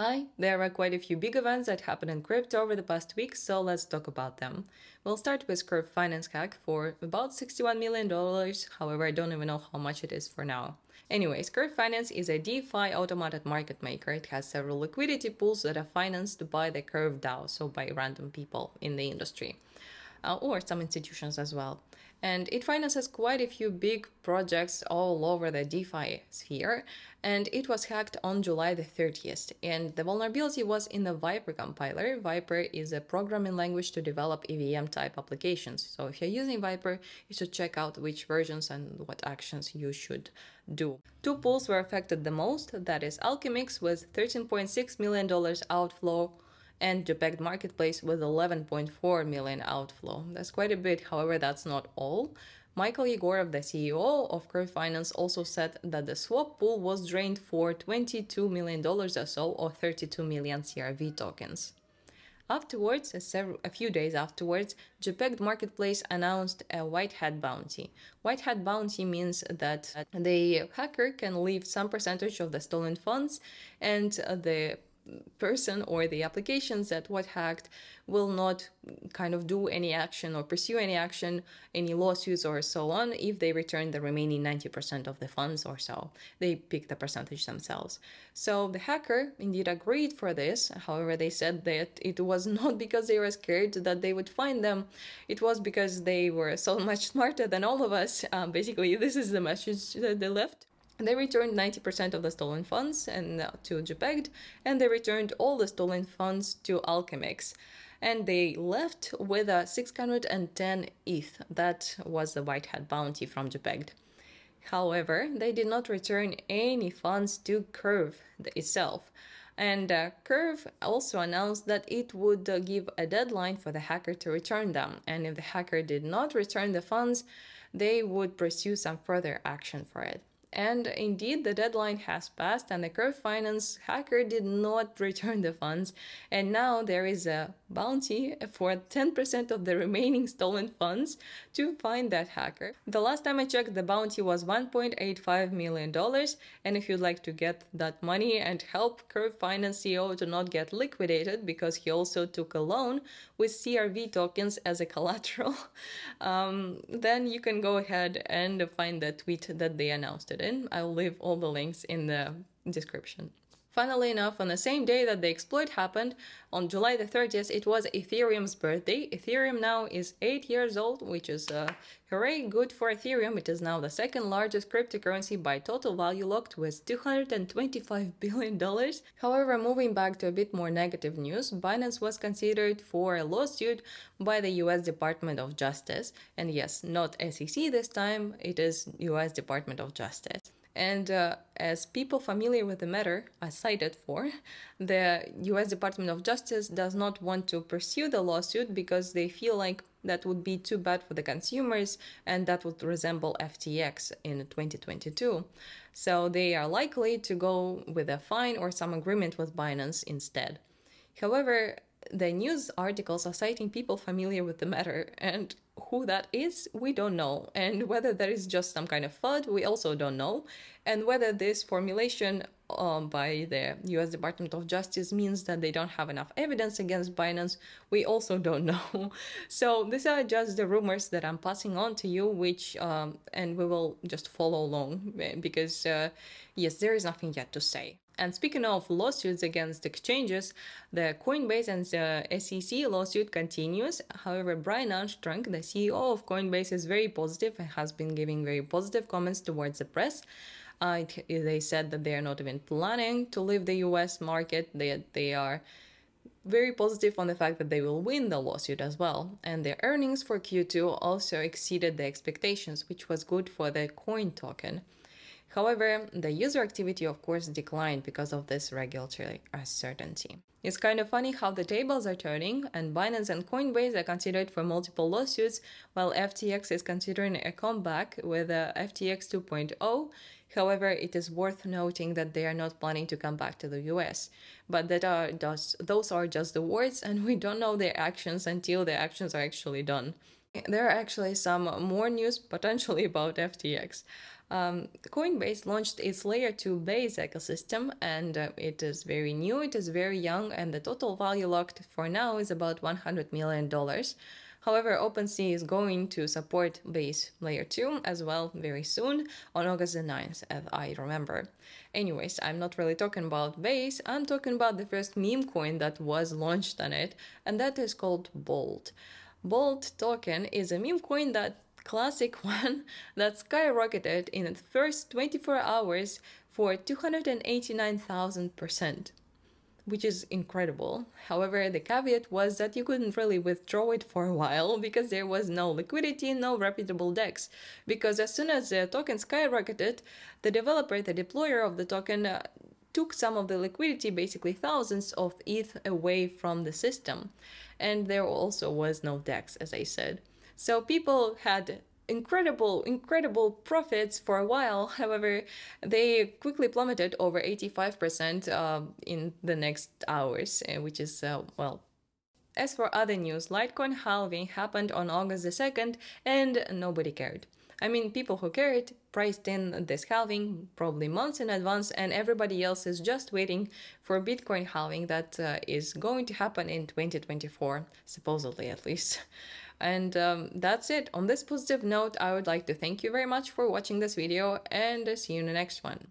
Hi, there are quite a few big events that happened in crypto over the past week, so let's talk about them. We'll start with Curve Finance hack for about $61 million, however I don't even know how much it is for now. Anyways, Curve Finance is a DeFi automated market maker. It has several liquidity pools that are financed by the Curve DAO, so by random people in the industry. Or some institutions as well. And it finances quite a few big projects all over the DeFi sphere, and it was hacked on July the 30th. And the vulnerability was in the Viper compiler. Viper is a programming language to develop EVM type applications. So if you're using Viper, you should check out which versions and what actions you should do. Two pools were affected the most, that is Alchemix with $13.6 million outflow, and JPEG Marketplace with 11.4 million outflow. That's quite a bit, however, that's not all. Michael Yegorov, the CEO of Curve Finance, also said that the swap pool was drained for $22 million or so, or 32 million CRV tokens. Afterwards, a few days afterwards, JPEG Marketplace announced a whitehat bounty. Whitehat bounty means that the hacker can leave some percentage of the stolen funds, and the person or the applications that was hacked will not kind of do any action or pursue any action, any lawsuits or so on, if they return the remaining 90% of the funds or so. They pick the percentage themselves. So the hacker indeed agreed for this. However, they said that it was not because they were scared that they would find them. It was because they were so much smarter than all of us. Basically, this is the message that they left. They returned 90% of the stolen funds to JPEG, and they returned all the stolen funds to Alchemix. And they left with a 610 ETH. That was the whitehat bounty from JPEG. However, they did not return any funds to Curve itself. And Curve also announced that it would give a deadline for the hacker to return them. And if the hacker did not return the funds, they would pursue some further action for it. And indeed, the deadline has passed and the Curve Finance hacker did not return the funds. And now there is a bounty for 10% of the remaining stolen funds to find that hacker. The last time I checked, the bounty was $1.85 million. And if you'd like to get that money and help Curve Finance CEO to not get liquidated, because he also took a loan with CRV tokens as a collateral, then you can go ahead and find the tweet that they announced it in. I'll leave all the links in the description. Funnily enough, on the same day that the exploit happened, on July the 30th, it was Ethereum's birthday. Ethereum now is 8 years old, which is hooray, good for Ethereum. It is now the second largest cryptocurrency by total value locked with $225 billion. However, moving back to a bit more negative news, Binance was considered for a lawsuit by the US Department of Justice. And yes, not SEC this time, it is US Department of Justice. And as people familiar with the matter are cited for, the US Department of Justice does not want to pursue the lawsuit because they feel like that would be too bad for the consumers and that would resemble FTX in 2022. So they are likely to go with a fine or some agreement with Binance instead. However, the news articles are citing people familiar with the matter, and who that is, we don't know. And whether that is just some kind of FUD, we also don't know. And whether this formulation by the US Department of Justice means that they don't have enough evidence against Binance, we also don't know. So these are just the rumors that I'm passing on to you, which and we will just follow along because yes, there is nothing yet to say. And speaking of lawsuits against exchanges, the Coinbase and the SEC lawsuit continues. However, Brian Armstrong, the CEO of Coinbase, is very positive and has been giving very positive comments towards the press. They said that they are not even planning to leave the US market. They are very positive on the fact that they will win the lawsuit as well. And their earnings for Q2 also exceeded the expectations, which was good for the coin token. However, the user activity, of course, declined because of this regulatory uncertainty. It's kind of funny how the tables are turning, and Binance and Coinbase are considered for multiple lawsuits, while FTX is considering a comeback with FTX 2.0. However, it is worth noting that they are not planning to come back to the US. But those are just the words, and we don't know their actions until the actions are actually done. There are actually some more news potentially about FTX. Coinbase launched its Layer 2 Base ecosystem, and it is very new, it is very young, and the total value locked for now is about $100 million. However, OpenSea is going to support Base Layer 2 as well very soon, on August the 9th, as I remember. Anyways, I'm not really talking about Base, I'm talking about the first meme coin that was launched on it, and that is called Bolt. Bolt token is a meme coin, that classic one, that skyrocketed in the first 24 hours for 289,000%, which is incredible. However, the caveat was that you couldn't really withdraw it for a while because there was no liquidity, no reputable DEX. Because as soon as the token skyrocketed, the developer, the deployer of the token, took some of the liquidity, basically thousands of ETH, away from the system. And there also was no DEX, as I said. So people had incredible profits for a while. However, they quickly plummeted over 85% in the next hours, which is, well. As for other news, Litecoin halving happened on August the 2nd, and nobody cared. I mean, people who cared priced in this halving probably months in advance, and everybody else is just waiting for Bitcoin halving that is going to happen in 2024, supposedly at least. And that's it. On this positive note, I would like to thank you very much for watching this video, and see you in the next one.